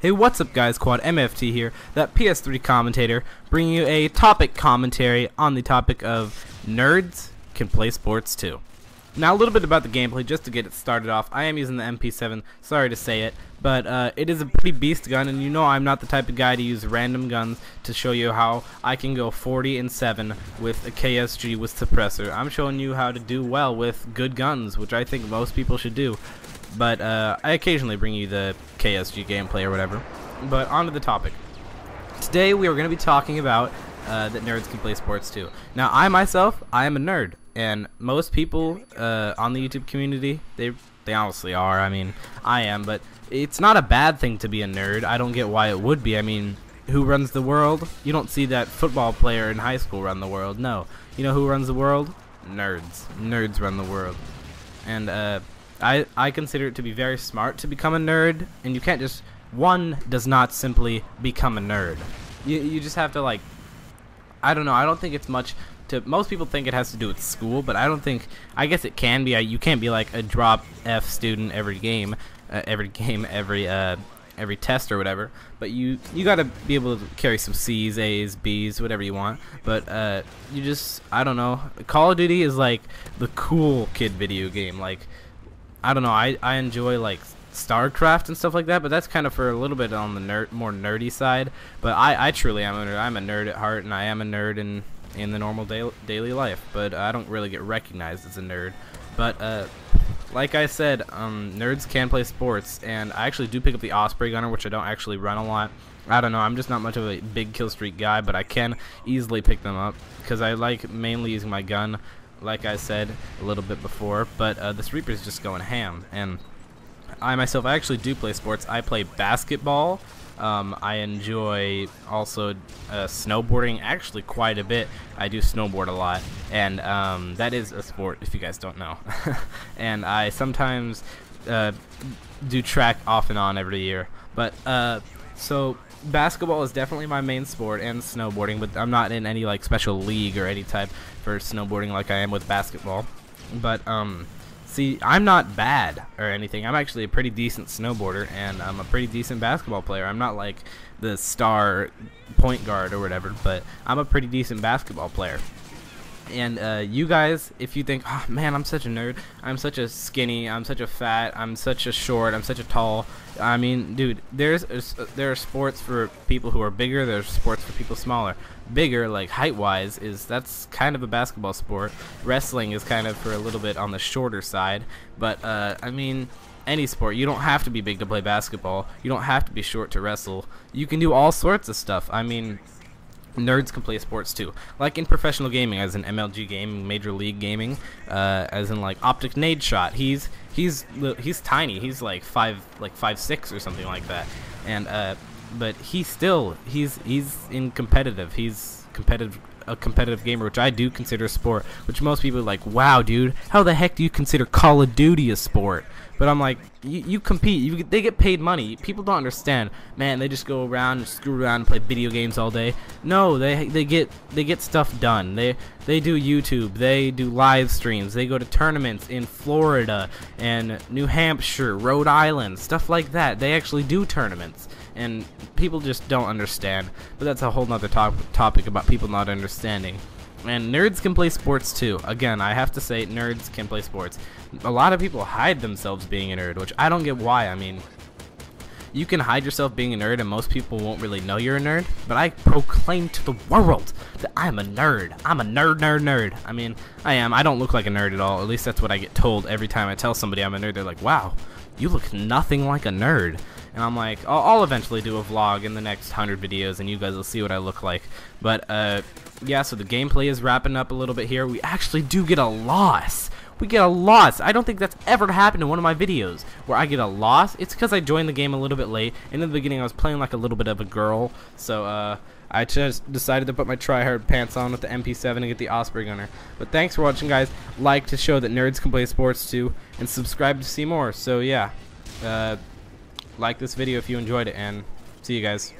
Hey, what's up guys, Quad MFT here, that PS3 commentator, bringing you a topic commentary on the topic of nerds can play sports too. Now a little bit about the gameplay just to get it started off. I am using the MP7, sorry to say it, but it is a pretty beast gun, and you know I'm not the type of guy to use random guns to show you how I can go 40-7 with a KSG with suppressor. I'm showing you how to do well with good guns, which I think most people should do. But I occasionally bring you the KSG gameplay or whatever. But on to the topic. Today we are going to be talking about that nerds can play sports too. Now I myself, I am a nerd, and most people on the YouTube community, they honestly are. I mean, I am, but it's not a bad thing to be a nerd. I don't get why it would be. I mean, who runs the world? You don't see that football player in high school run the world. No. You know who runs the world? Nerds. Nerds run the world. And I consider it to be very smart to become a nerd, and you can't just, one does not simply become a nerd. You just have to, like, I don't know, I don't think it's much to, most people think it has to do with school, but I don't think, I guess it can be. You can't be like a drop F student every test or whatever, but you gotta be able to carry some C's, A's, B's, whatever you want. But you just, I don't know, Call of Duty is like the cool kid video game. Like, I don't know, I enjoy like StarCraft and stuff like that, but that's kind of for a little bit on the more nerdy side. But I truly am a nerd. I'm a nerd at heart, and I am a nerd in the normal daily life, but I don't really get recognized as a nerd. But like I said, nerds can play sports, and I actually do pick up the Osprey gunner, which I don't actually run a lot. I don't know, I'm just not much of a big kill streak guy, but I can easily pick them up because I like mainly using my gun, like I said a little bit before. But this Reaper's just going ham, and I myself, I actually do play sports. I play basketball. I enjoy also snowboarding, actually quite a bit. I do snowboard a lot, and that is a sport if you guys don't know. And I sometimes do track off and on every year. But so basketball is definitely my main sport, and snowboarding, but I'm not in any like special league or any type for snowboarding like I am with basketball. But see, I'm not bad or anything. I'm actually a pretty decent snowboarder, and I'm a pretty decent basketball player. I'm not like the star point guard or whatever, but I'm a pretty decent basketball player. And you guys, if you think, oh man, I'm such a nerd, I'm such a skinny, I'm such a fat, I'm such a short, I'm such a tall, I mean, dude, there are sports for people who are bigger, there's sports for people smaller. Bigger, like height-wise, that's kind of a basketball sport. Wrestling is kind of for a little bit on the shorter side, but I mean, any sport. You don't have to be big to play basketball. You don't have to be short to wrestle. You can do all sorts of stuff. I mean, nerds can play sports too, like in professional gaming, as in MLG gaming, Major League Gaming, as in like Optic Nade Shot. He's tiny. He's like 5'6" or something like that, and but he's in competitive. He's a competitive gamer, which I do consider a sport. Which most people are like, wow, dude, how the heck do you consider Call of Duty a sport? But I'm like, you compete. They get paid money. People don't understand. Man, they just go around and screw around and play video games all day. No, they get stuff done. They do YouTube. They do live streams. They go to tournaments in Florida and New Hampshire, Rhode Island, stuff like that. They actually do tournaments, and people just don't understand. But that's a whole nother topic about people not understanding. And nerds can play sports too. Again, I have to say, nerds can play sports. A lot of people hide themselves being a nerd, which I don't get why. I mean, you can hide yourself being a nerd, and most people won't really know you're a nerd. But I proclaim to the world that I'm a nerd. I'm a nerd. I mean, I am. I don't look like a nerd at all. At least that's what I get told every time I tell somebody I'm a nerd. They're like, wow, you look nothing like a nerd. And I'm like, I'll eventually do a vlog in the next 100 videos, and you guys will see what I look like. But yeah, so the gameplay is wrapping up a little bit here. We actually do get a loss. We get a loss. I don't think that's ever happened in one of my videos where I get a loss. It's because I joined the game a little bit late, and in the beginning I was playing like a little bit of a girl. So I just decided to put my tryhard pants on with the MP7 and get the Osprey gunner. But thanks for watching, guys. Like to show that nerds can play sports too, and subscribe to see more. So yeah, like this video if you enjoyed it, and see you guys.